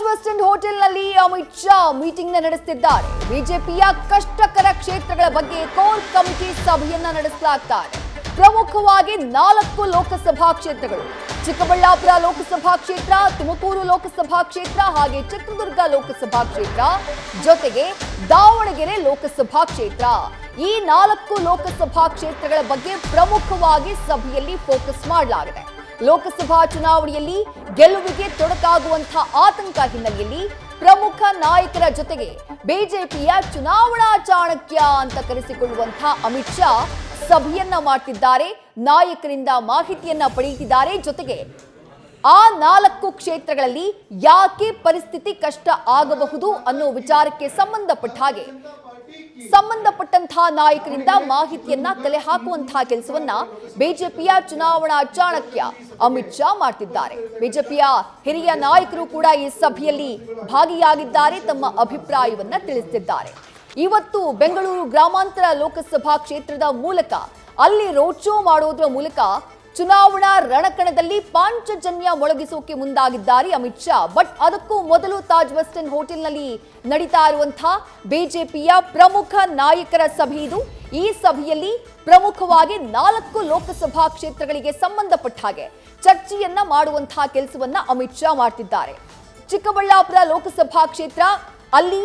Taj West end ಹೋಟೆಲ್ನಲ್ಲಿ Amit Shah meeting ನಡೆಸುತ್ತಿದ್ದಾರೆ. ಬಿಜೆಪಿಯ ಕಷ್ಟಕರ ಕ್ಷೇತ್ರಗಳ ಬಗ್ಗೆ ಕೋರ್ ಕಮಿಟಿ ಸಭೆಯನ್ನ ನಡೆಸಲಾಗ್ತಾ ಇದೆ. ಪ್ರಮುಖವಾಗಿ 4 ಲೋಕಸಭಾ ಕ್ಷೇತ್ರಗಳು: ಚಿಕ್ಕಬಳ್ಳಾಪುರ ಲೋಕಸಭಾ ಕ್ಷೇತ್ರ, ತುಮಕೂರು ಲೋಕಸಭಾ ಕ್ಷೇತ್ರ, ಹಾಗೆ ಚಿತ್ರದುರ್ಗ ಲೋಕಸಭಾ ಕ್ಷೇತ್ರ, ಜೊತೆಗೆ ದಾವಣಗೆರೆ ಲೋಕಸಭಾ ಕ್ಷೇತ್ರ. ಈ 4 ಲೋಕಸಭಾ ಕ್ಷೇತ್ರಗಳ ಬಗ್ಗೆ ಪ್ರಮುಖವಾಗಿ ಸಭೆಯಲ್ಲಿ ಫೋಕಸ್ ಮಾಡಲಾಗಿದೆ. ಲೋಕಸಭಾ ಚುನಾವಣೆಯಲ್ಲಿ ಗೆಲುವಿಗೆ ತೊಡಕಾಗುವಂತಹ ಆತಂಕ ಹಿನ್ನೆಲೆಯಲ್ಲಿ ಪ್ರಮುಖ ನಾಯಕರ ಜೊತೆಗೆ ಬಿಜೆಪಿಯ ಚುನಾವಣಾ ಚಾಣಕ್ಯ ಅಂತ ಕರೆಸಿಕೊಳ್ಳುವಂತಹ ಅಮಿತ್ ಶಾ ಸಭೆಯನ್ನ ಮಾಡ್ತಿದ್ದಾರೆ. ನಾಯಕರಿಂದ ಮಾಹಿತಿಯನ್ನ ಪಡೆಯುತ್ತಿದ್ದಾರೆ. ಜೊತೆಗೆ ಆ 4 ಕ್ಷೇತ್ರಗಳಲ್ಲಿ ಯಾಕೆ ಪರಿಸ್ಥಿತಿ ಕಷ್ಟ ಆಗಬಹುದು ಅನ್ನೋ ವಿಚಾರಕ್ಕೆ ಸಂಬಂಧಪಟ್ಟಂತಹ ನಾಯಕರಿಂದ ಮಾಹಿತಿಯನ್ನ ಕಲೆ ಹಾಕುವಂತಹ ಕೆಲಸವನ್ನ ಬಿಜೆಪಿಯ ಚುನಾವಣಾ ಚಾಣಕ್ಯ ಅಮಿತ್ ಶಾ ಮಾಡ್ತಿದ್ದಾರೆ. ಬಿಜೆಪಿಯ ಹಿರಿಯ ನಾಯಕರು ಕೂಡ ಈ ಸಭೆಯಲ್ಲಿ ಭಾಗಿಯಾಗಿದ್ದಾರೆ. ತಮ್ಮ ಅಭಿಪ್ರಾಯವನ್ನ ತಿಳಿಸುತ್ತಿದ್ದಾರೆ. ಇವತ್ತು ಬೆಂಗಳೂರು ಗ್ರಾಮಾಂತರ ಲೋಕಸಭಾ ಕ್ಷೇತ್ರದ ಮೂಲಕ ಅಲ್ಲಿ ರೋಡ್ ಶೋ ಮಾಡೋದ್ರ ಮೂಲಕ ಚುನಾವಣಾ ರಣಕಣದಲ್ಲಿ ಪಾಂಚಜನ್ಯ ಮೊಳಗಿಸೋಕೆ ಮುಂದಾಗಿದ್ದಾರೆ ಅಮಿತ್ ಶಾ. ಬಟ್ ಅದಕ್ಕೂ ಮೊದಲು ತಾಜ್ ವೆಸ್ಟ್ ಎಂಡ್ ಹೋಟೆಲ್ನಲ್ಲಿ ನಡೀತಾ ಇರುವಂತಹ ಬಿಜೆಪಿಯ ಪ್ರಮುಖ ನಾಯಕರ ಸಭೆ ಇದು. ಈ ಸಭೆಯಲ್ಲಿ ಪ್ರಮುಖವಾಗಿ 4 ಲೋಕಸಭಾ ಕ್ಷೇತ್ರಗಳಿಗೆ ಸಂಬಂಧಪಟ್ಟ ಹಾಗೆ ಚರ್ಚೆಯನ್ನ ಮಾಡುವಂತಹ ಕೆಲಸವನ್ನ ಅಮಿತ್ ಶಾ ಮಾಡ್ತಿದ್ದಾರೆ. ಚಿಕ್ಕಬಳ್ಳಾಪುರ ಲೋಕಸಭಾ ಕ್ಷೇತ್ರ, ಅಲ್ಲಿ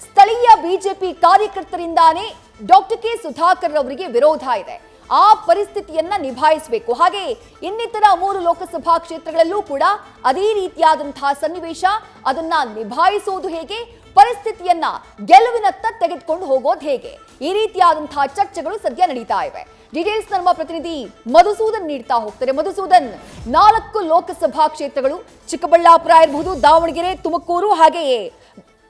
ಸ್ಥಳೀಯ ಬಿಜೆಪಿ ಕಾರ್ಯಕರ್ತರಿಂದಾನೇ ಡಾಕ್ಟರ್ ಕೆ ಸುಧಾಕರ್ ಅವರಿಗೆ ವಿರೋಧ ಇದೆ. ಆ ಪರಿಸ್ಥಿತಿಯನ್ನ ನಿಭಾಯಿಸಬೇಕು. ಹಾಗೆ ಇನ್ನಿತರ 3 ಲೋಕಸಭಾ ಕ್ಷೇತ್ರಗಳಲ್ಲೂ ಕೂಡ ಅದೇ ರೀತಿಯಾದಂತಹ ಸನ್ನಿವೇಶ. ಅದನ್ನ ನಿಭಾಯಿಸುವುದು ಹೇಗೆ, ಪರಿಸ್ಥಿತಿಯನ್ನ ಗೆಲುವಿನತ್ತ ತೆಗೆದುಕೊಂಡು ಹೋಗೋದು ಹೇಗೆ, ಈ ರೀತಿಯಾದಂತಹ ಚರ್ಚೆಗಳು ಸದ್ಯ ನಡೀತಾ ಇವೆ. ಡೀಟೇಲ್ಸ್ ನಮ್ಮ ಪ್ರತಿನಿಧಿ ಮಧುಸೂದನ್ ನೀಡ್ತಾ ಹೋಗ್ತಾರೆ. ಮಧುಸೂದನ್, 4 ಲೋಕಸಭಾ ಕ್ಷೇತ್ರಗಳು, ಚಿಕ್ಕಬಳ್ಳಾಪುರ ಇರಬಹುದು, ದಾವಣಗೆರೆ, ತುಮಕೂರು, ಹಾಗೆಯೇ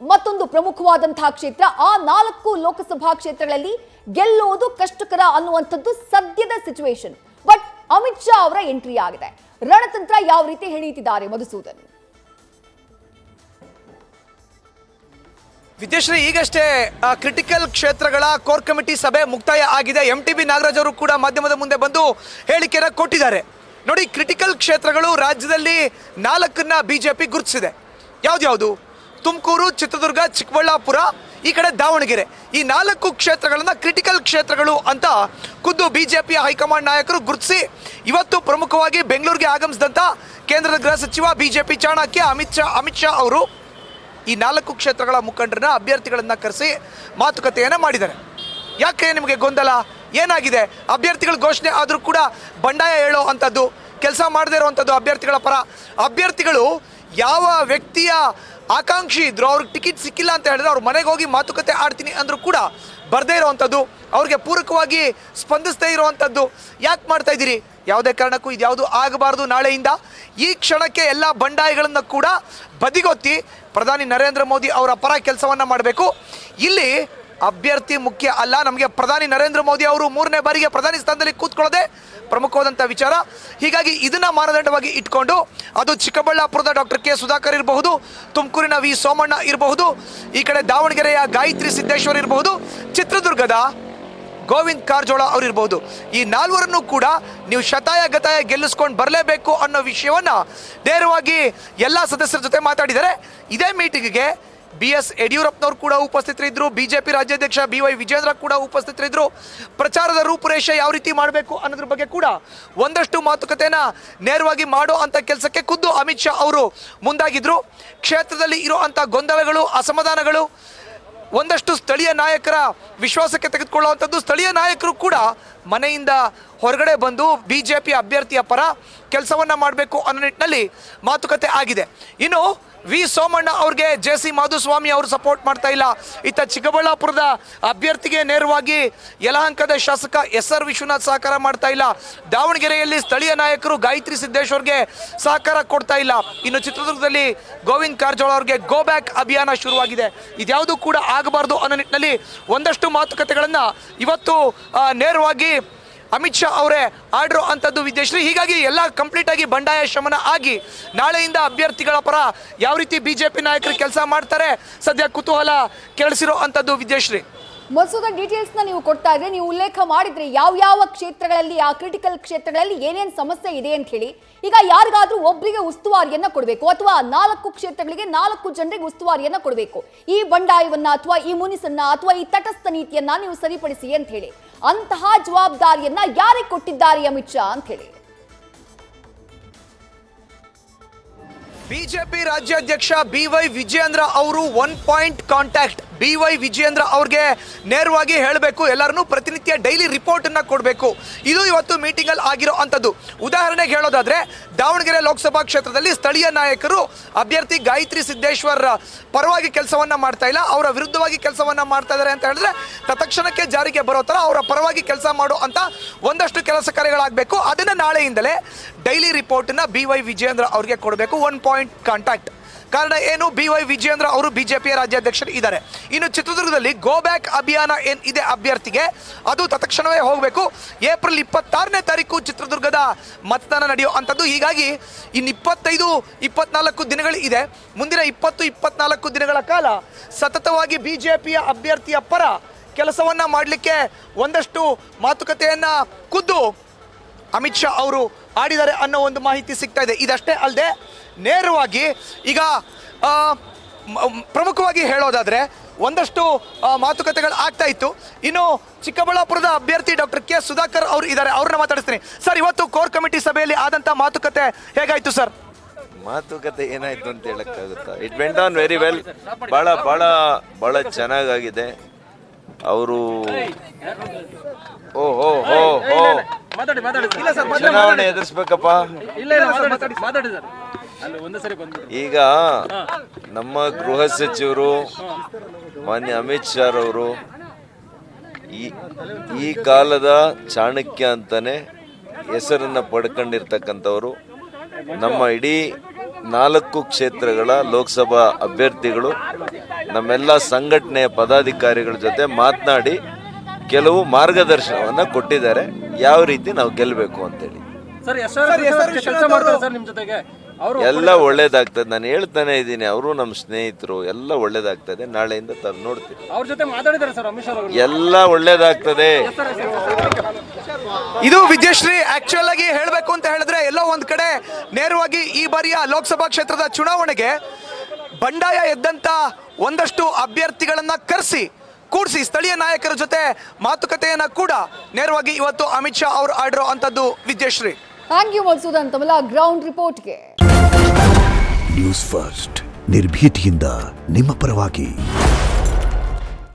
ಮತ್ತೊಂದು ಪ್ರಮುಖವಾದಂತಹ ಕ್ಷೇತ್ರ. ಆ 4 ಲೋಕಸಭಾ ಕ್ಷೇತ್ರಗಳಲ್ಲಿ ಗೆಲ್ಲುವುದು ಕಷ್ಟಕರ ಅನ್ನುವಂಥದ್ದು ಸದ್ಯದ ಸಿಚುವೇಶನ್. ಬಟ್ ಅಮಿತ್ ಶಾ ಅವರ ಎಂಟ್ರಿ ಆಗಿದೆ. ರಣತಂತ್ರ ಯಾವ ರೀತಿ ಹೆಣೀತಿದ್ದಾರೆ ಮಧುಸೂದನ್? ವಿದ್ಯಾಶ್ರೀ, ಈಗಷ್ಟೇ ಕ್ರಿಟಿಕಲ್ ಕ್ಷೇತ್ರಗಳ ಕೋರ್ ಕಮಿಟಿ ಸಭೆ ಮುಕ್ತಾಯ ಆಗಿದೆ. MTB ನಾಗರಾಜ್ ಅವರು ಕೂಡ ಮಾಧ್ಯಮದ ಮುಂದೆ ಬಂದು ಹೇಳಿಕೆಯನ್ನು ಕೊಟ್ಟಿದ್ದಾರೆ. ನೋಡಿ, ಕ್ರಿಟಿಕಲ್ ಕ್ಷೇತ್ರಗಳು ರಾಜ್ಯದಲ್ಲಿ 4ನ್ನ ಬಿಜೆಪಿ ಗುರುತಿಸಿದೆ. ಯಾವ್ದು? ತುಮಕೂರು, ಚಿತ್ರದುರ್ಗ, ಚಿಕ್ಕಬಳ್ಳಾಪುರ, ಈ ಕಡೆ ದಾವಣಗೆರೆ. ಈ 4 ಕ್ಷೇತ್ರಗಳನ್ನ ಕ್ರಿಟಿಕಲ್ ಕ್ಷೇತ್ರಗಳು ಅಂತ ಖುದ್ದು ಬಿಜೆಪಿಯ ಹೈಕಮಾಂಡ್ ನಾಯಕರು ಗುರುತಿಸಿ ಇವತ್ತು ಪ್ರಮುಖವಾಗಿ ಬೆಂಗಳೂರಿಗೆ ಆಗಮಿಸಿದಂಥ ಕೇಂದ್ರದ ಗೃಹ ಸಚಿವ ಬಿಜೆಪಿ ಚಾಣಕ್ಯ ಅಮಿತ್ ಶಾ ಅವರು ಈ 4 ಕ್ಷೇತ್ರಗಳ ಮುಖಂಡರನ್ನ, ಅಭ್ಯರ್ಥಿಗಳನ್ನ ಕರೆಸಿ ಮಾತುಕತೆಯನ್ನು ಮಾಡಿದ್ದಾರೆ. ಯಾಕೆ ನಿಮಗೆ ಗೊಂದಲ ಏನಾಗಿದೆ? ಅಭ್ಯರ್ಥಿಗಳ ಘೋಷಣೆ ಆದರೂ ಕೂಡ ಬಂಡಾಯ ಹೇಳೋ ಅಂಥದ್ದು, ಕೆಲಸ ಮಾಡದೇ ಇರೋವಂಥದ್ದು ಅಭ್ಯರ್ಥಿಗಳ ಪರ. ಅಭ್ಯರ್ಥಿಗಳು ಯಾವ ವ್ಯಕ್ತಿಯ ಆಕಾಂಕ್ಷಿ ಇದ್ರು, ಅವ್ರಿಗೆ ಟಿಕೆಟ್ ಸಿಕ್ಕಿಲ್ಲ ಅಂತ ಹೇಳಿದ್ರೆ ಅವ್ರ ಮನೆಗೆ ಹೋಗಿ ಮಾತುಕತೆ ಆಡ್ತೀನಿ ಅಂದರೂ ಕೂಡ ಬರದೇ ಇರೋವಂಥದ್ದು, ಅವ್ರಿಗೆ ಪೂರಕವಾಗಿ ಸ್ಪಂದಿಸದೇ ಇರೋವಂಥದ್ದು. ಯಾಕೆ ಮಾಡ್ತಾ ಇದ್ದೀರಿ? ಯಾವುದೇ ಕಾರಣಕ್ಕೂ ಇದ್ಯಾವುದು ಆಗಬಾರ್ದು. ನಾಳೆಯಿಂದ ಈ ಕ್ಷಣಕ್ಕೆ ಎಲ್ಲ ಬಂಡಾಯಗಳನ್ನು ಕೂಡ ಬದಿಗೊತ್ತಿ ಪ್ರಧಾನಿ ನರೇಂದ್ರ ಮೋದಿ ಅವರ ಪರ ಕೆಲಸವನ್ನು ಮಾಡಬೇಕು. ಇಲ್ಲಿ ಅಭ್ಯರ್ಥಿ ಮುಖ್ಯ ಅಲ್ಲ, ನಮಗೆ ಪ್ರಧಾನಿ ನರೇಂದ್ರ ಮೋದಿ ಅವರು 3ನೇ ಬಾರಿಗೆ ಪ್ರಧಾನಿ ಸ್ಥಾನದಲ್ಲಿ ಕೂತ್ಕೊಳ್ಳೋದೇ ಪ್ರಮುಖವಾದಂಥ ವಿಚಾರ. ಹೀಗಾಗಿ ಇದನ್ನ ಮಾನದಂಡವಾಗಿ ಇಟ್ಕೊಂಡು ಅದು ಚಿಕ್ಕಬಳ್ಳಾಪುರದ ಡಾಕ್ಟರ್ ಕೆ ಸುಧಾಕರ್ ಇರಬಹುದು, ತುಮಕೂರಿನ ವಿ ಸೋಮಣ್ಣ ಇರಬಹುದು, ಈ ಕಡೆ ದಾವಣಗೆರೆಯ ಗಾಯತ್ರಿ ಸಿದ್ದೇಶ್ವರ್ ಇರಬಹುದು, ಚಿತ್ರದುರ್ಗದ ಗೋವಿಂದ್ ಕಾರಜೋಳ ಅವರು ಇರಬಹುದು. ಈ 4ರನ್ನು ಕೂಡ ನೀವು ಶತಾಯ ಗತಾಯ ಗೆಲ್ಲಿಸ್ಕೊಂಡು ಬರಲೇಬೇಕು ಅನ್ನೋ ವಿಷಯವನ್ನ ನೇರವಾಗಿ ಎಲ್ಲ ಸದಸ್ಯರ ಜೊತೆ ಮಾತಾಡಿದ್ದಾರೆ. ಇದೇ ಮೀಟಿಂಗ್ಗೆ BS ಯಡಿಯೂರಪ್ಪನವರು ಕೂಡ ಉಪಸ್ಥಿತರಿದ್ದರು, ಬಿಜೆಪಿ ರಾಜ್ಯಾಧ್ಯಕ್ಷ BY ವಿಜೇಂದ್ರ ಕೂಡ ಉಪಸ್ಥಿತರಿದ್ದರು. ಪ್ರಚಾರದ ರೂಪುರೇಷೆ ಯಾವ ರೀತಿ ಮಾಡಬೇಕು ಅನ್ನೋದ್ರ ಬಗ್ಗೆ ಕೂಡ ಒಂದಷ್ಟು ಮಾತುಕತೆನ ನೇರವಾಗಿ ಮಾಡೋ ಅಂಥ ಕೆಲಸಕ್ಕೆ ಖುದ್ದು ಅಮಿತ್ ಶಾ ಅವರು ಮುಂದಾಗಿದ್ರು. ಕ್ಷೇತ್ರದಲ್ಲಿ ಇರೋ ಅಂಥ ಗೊಂದಲಗಳು, ಅಸಮಾಧಾನಗಳು ಒಂದಷ್ಟು ಸ್ಥಳೀಯ ನಾಯಕರ ವಿಶ್ವಾಸಕ್ಕೆ ತೆಗೆದುಕೊಳ್ಳುವಂಥದ್ದು. ಸ್ಥಳೀಯ ನಾಯಕರು ಕೂಡ ಮನೆಯಿಂದ ಹೊರಗಡೆ ಬಂದು ಬಿಜೆಪಿ ಅಭ್ಯರ್ಥಿಯ ಪರ ಕೆಲಸವನ್ನು ಮಾಡಬೇಕು ಅನ್ನೋ ನಿಟ್ಟಿನಲ್ಲಿ ಮಾತುಕತೆ ಆಗಿದೆ. ಇನ್ನು ವಿ ಸೋಮಣ್ಣ ಅವ್ರಿಗೆ JC ಮಾಧುಸ್ವಾಮಿ ಅವರು ಸಪೋರ್ಟ್ ಮಾಡ್ತಾ ಇಲ್ಲ. ಇತ್ತ ಚಿಕ್ಕಬಳ್ಳಾಪುರದ ಅಭ್ಯರ್ಥಿಗೆ ನೇರವಾಗಿ ಯಲಹಂಕದ ಶಾಸಕ SR ವಿಶ್ವನಾಥ್ ಸಹಕಾರ ಮಾಡ್ತಾ ಇಲ್ಲ. ದಾವಣಗೆರೆಯಲ್ಲಿ ಸ್ಥಳೀಯ ನಾಯಕರು ಗಾಯತ್ರಿ ಸಿದ್ದೇಶ್ವರ್ಗೆ ಸಹಕಾರ ಕೊಡ್ತಾ ಇಲ್ಲ. ಇನ್ನು ಚಿತ್ರದುರ್ಗದಲ್ಲಿ ಗೋವಿಂದ್ ಕಾರಜೋಳ ಅವ್ರಿಗೆ ಗೋ ಬ್ಯಾಕ್ ಅಭಿಯಾನ ಶುರುವಾಗಿದೆ. ಇದ್ಯಾವುದು ಕೂಡ ಆಗಬಾರ್ದು ಅನ್ನೋ ನಿಟ್ಟಿನಲ್ಲಿ ಒಂದಷ್ಟು ಮಾತುಕತೆಗಳನ್ನು ಇವತ್ತು ನೇರವಾಗಿ ಅಮಿತ್ ಶಾ ಅವರೇ ಆಡಿರೋ ಅಂಥದ್ದು ವಿದ್ಯಾಶ್ರೀ. ಹೀಗಾಗಿ ಎಲ್ಲ ಕಂಪ್ಲೀಟ್ ಆಗಿ ಬಂಡಾಯ ಶಮನ ಆಗಿ ನಾಳೆಯಿಂದ ಅಭ್ಯರ್ಥಿಗಳ ಪರ ಯಾವ ರೀತಿ ಬಿಜೆಪಿ ನಾಯಕರು ಕೆಲಸ ಮಾಡ್ತಾರೆ ಸದ್ಯ ಕುತೂಹಲ ಕೆರಳಿಸಿರೋ ಅಂಥದ್ದು ವಿದ್ಯಾಶ್ರೀ. ಮಸೂದ ಡೀಟೇಲ್ಸ್ ನ ನೀವು ಕೊಡ್ತಾ ಇದ್ರೆ, ನೀವು ಉಲ್ಲೇಖ ಮಾಡಿದ್ರೆ ಯಾವ ಕ್ಷೇತ್ರಗಳಲ್ಲಿ, ಆ ಕ್ರಿಟಿಕಲ್ ಕ್ಷೇತ್ರಗಳಲ್ಲಿ ಏನೇನ್ ಸಮಸ್ಯೆ ಇದೆ ಅಂತ ಹೇಳಿ. ಈಗ ಯಾರಿಗಾದ್ರೂ ಒಬ್ಬರಿಗೆ ಉಸ್ತುವಾರಿಯನ್ನ ಕೊಡಬೇಕು, ಅಥವಾ 4 ಕ್ಷೇತ್ರಗಳಿಗೆ 4 ಜನರಿಗೆ ಉಸ್ತುವಾರಿಯನ್ನ ಕೊಡಬೇಕು. ಈ ಬಂಡಾಯವನ್ನ ಅಥವಾ ಈ ಮುನಿಸನ್ನ ಅಥವಾ ಈ ತಟಸ್ಥ ನೀತಿಯನ್ನ ನೀವು ಸರಿಪಡಿಸಿ ಅಂತ ಹೇಳಿ. ಅಂತಹ ಜವಾಬ್ದಾರಿಯನ್ನ ಯಾರಿಗೆ ಕೊಟ್ಟಿದ್ದಾರೆ ಅಮಿತ್ ಶಾ ಅಂತ ಹೇಳಿ. ಬಿಜೆಪಿ ರಾಜ್ಯಾಧ್ಯಕ್ಷ BY ವಿಜಯೇಂದ್ರ ಅವರು 1 ಪಾಯಿಂಟ್ ಕಾಂಟ್ಯಾಕ್ಟ್. BY ವಿಜಯೇಂದ್ರ ಅವ್ರಿಗೆ ನೇರವಾಗಿ ಹೇಳಬೇಕು, ಎಲ್ಲರನ್ನೂ ಪ್ರತಿನಿತ್ಯ ಡೈಲಿ ರಿಪೋರ್ಟ್ ಅನ್ನ ಕೊಡಬೇಕು. ಇದು ಇವತ್ತು ಮೀಟಿಂಗ್ ಅಲ್ಲಿ ಆಗಿರೋ ಅಂಥದ್ದು. ಉದಾಹರಣೆಗೆ ಹೇಳೋದಾದ್ರೆ, ದಾವಣಗೆರೆ ಲೋಕಸಭಾ ಕ್ಷೇತ್ರದಲ್ಲಿ ಸ್ಥಳೀಯ ನಾಯಕರು ಅಭ್ಯರ್ಥಿ ಗಾಯತ್ರಿ ಸಿದ್ದೇಶ್ವರ್ ಪರವಾಗಿ ಕೆಲಸವನ್ನ ಮಾಡ್ತಾ ಇಲ್ಲ, ಅವರ ವಿರುದ್ಧವಾಗಿ ಕೆಲಸವನ್ನ ಮಾಡ್ತಾ ಇದ್ದಾರೆ ಅಂತ ಹೇಳಿದ್ರೆ ತತ್ಕ್ಷಣಕ್ಕೆ ಜಾರಿಗೆ ಬರೋ ತರ ಅವರ ಪರವಾಗಿ ಕೆಲಸ ಮಾಡೋ ಅಂತ ಒಂದಷ್ಟು ಕೆಲಸ ಕಾರ್ಯಗಳಾಗಬೇಕು. ಅದನ್ನ ನಾಳೆಯಿಂದಲೇ ಡೈಲಿ ರಿಪೋರ್ಟ್ ನ BY ವಿಜಯೇಂದ್ರ ಅವ್ರಿಗೆ ಕೊಡಬೇಕು. 1 ಪಾಯಿಂಟ್ ಕಾಂಟ್ಯಾಕ್ಟ್. ಕಾರಣ ಏನು? BY ವಿಜಯೇಂದ್ರ ಅವರು ಬಿಜೆಪಿಯ ರಾಜ್ಯಾಧ್ಯಕ್ಷರು ಇದ್ದಾರೆ. ಇನ್ನು ಚಿತ್ರದುರ್ಗದಲ್ಲಿ ಗೋ ಬ್ಯಾಕ್ ಅಭಿಯಾನ ಏನ್ ಇದೆ ಅಭ್ಯರ್ಥಿಗೆ, ಅದು ತತ್ಕ್ಷಣವೇ ಹೋಗಬೇಕು. ಏಪ್ರಿಲ್ 26ನೇ ತಾರೀಕು ಚಿತ್ರದುರ್ಗದ ಮತದಾನ ನಡೆಯೋ ಅಂಥದ್ದು. ಹೀಗಾಗಿ ಇನ್ನು 25-24 ದಿನಗಳು ಇದೆ. ಮುಂದಿನ 20-24 ದಿನಗಳ ಕಾಲ ಸತತವಾಗಿ ಬಿಜೆಪಿಯ ಅಭ್ಯರ್ಥಿಯ ಪರ ಕೆಲಸವನ್ನ ಮಾಡಲಿಕ್ಕೆ ಒಂದಷ್ಟು ಮಾತುಕತೆಯನ್ನ ಖುದ್ದು ಅಮಿತ್ ಶಾ ಅವರು ಆಡಿದ್ದಾರೆ ಅನ್ನೋ ಒಂದು ಮಾಹಿತಿ ಸಿಗ್ತಾ ಇದೆ. ಇದಷ್ಟೇ ಅಲ್ಲದೆ ನೇರವಾಗಿ ಈಗ ಪ್ರಮುಖವಾಗಿ ಹೇಳೋದಾದ್ರೆ ಒಂದಷ್ಟು ಮಾತುಕತೆಗಳು ಆಗ್ತಾ ಇತ್ತು. ಇನ್ನು ಚಿಕ್ಕಬಳ್ಳಾಪುರದ ಅಭ್ಯರ್ಥಿ ಡಾಕ್ಟರ್ ಕೆ ಸುಧಾಕರ್ ಅವರು ಇದ್ದಾರೆ, ಅವ್ರನ್ನ ಮಾತಾಡಿಸ್ತೀನಿ. ಸರ್, ಇವತ್ತು ಕೋರ್ ಕಮಿಟಿ ಸಭೆಯಲ್ಲಿ ಆದಂತ ಮಾತುಕತೆ ಹೇಗಾಯ್ತು ಸರ್? ಮಾತುಕತೆ ಏನಾಯ್ತು ಅಂತ ಹೇಳಕ್ಕಾಗುತ್ತಾ? It went on very well. ಬಹಳ ಚೆನ್ನಾಗಿದೆ. ಅವರು ಚುನಾವಣೆ ಎದುರಿಸ್ಬೇಕಪ್ಪ. ಈಗ ನಮ್ಮ ಗೃಹ ಸಚಿವರು ಮಾನ್ಯ ಅಮಿತ್ ಶಾ ಅವರು ಈ ಕಾಲದ ಚಾಣಕ್ಯ ಅಂತಾನೆ ಹೆಸರನ್ನ ಪಡ್ಕೊಂಡಿರ್ತಕ್ಕಂಥವ್ರು. ನಮ್ಮ ಇಡೀ 4 ಕ್ಷೇತ್ರಗಳ ಲೋಕಸಭಾ ಅಭ್ಯರ್ಥಿಗಳು ನಮ್ಮೆಲ್ಲ ಸಂಘಟನೆಯ ಪದಾಧಿಕಾರಿಗಳ ಜೊತೆ ಮಾತನಾಡಿ ಕೆಲವು ಮಾರ್ಗದರ್ಶನವನ್ನ ಕೊಟ್ಟಿದ್ದಾರೆ, ಯಾವ ರೀತಿ ನಾವು ಗೆಲ್ಲಬೇಕು ಅಂತೇಳಿ. ಎಲ್ಲ ಒಳ್ಳೇದಾಗ್ತದೆ. ನಾನು ಹೇಳ್ತಾನೆ ಇದ್ದೀನಿ, ಅವರು ನಮ್ಮ ಸ್ನೇಹಿತರು, ಎಲ್ಲ ಒಳ್ಳೇದಾಗ್ತದೆ. ನಾಳೆಯಿಂದ ನೋಡ್ತೀವಿ, ಅವ್ರ ಜೊತೆ ಮಾತಾಡಿದ್ದಾರೆ ಸರ್ ಅಮಿತ್ ಶಾ ಅವರು. ಎಲ್ಲ ಒಳ್ಳೇದಾಗ್ತದೆ. ಇದು ವಿದ್ಯಶ್ರೀ. ಆಕ್ಚುಯಲ್ ಆಗಿ ಹೇಳಬೇಕು ಅಂತ ಹೇಳಿದ್ರೆ, ಎಲ್ಲೋ ಒಂದ್ ಕಡೆ ನೇರವಾಗಿ ಈ ಬಾರಿಯ ಲೋಕಸಭಾ ಕ್ಷೇತ್ರದ ಚುನಾವಣೆಗೆ ಬಂಡಾಯ ಎದ್ದಂತ ಒಂದಷ್ಟು ಅಭ್ಯರ್ಥಿಗಳನ್ನ ಕೂಡಿಸಿ ಸ್ಥಳೀಯ ನಾಯಕರ ಜೊತೆ ಮಾತುಕತೆಯನ್ನ ಕೂಡ ನೇರವಾಗಿ ಇವತ್ತು ಅಮಿತ್ ಶಾ ಅವರು ಆಡಿರೋ ಅಂತದ್ದು. Vidyashree, thank you Madhusudan Tammala ground ರಿಪೋರ್ಟ್ಗೆ. ನ್ಯೂಸ್ ಫಸ್ಟ್ ನಿರ್ಭೀತಿಯಿಂದ ನಿಮ್ಮ ಪರವಾಗಿ.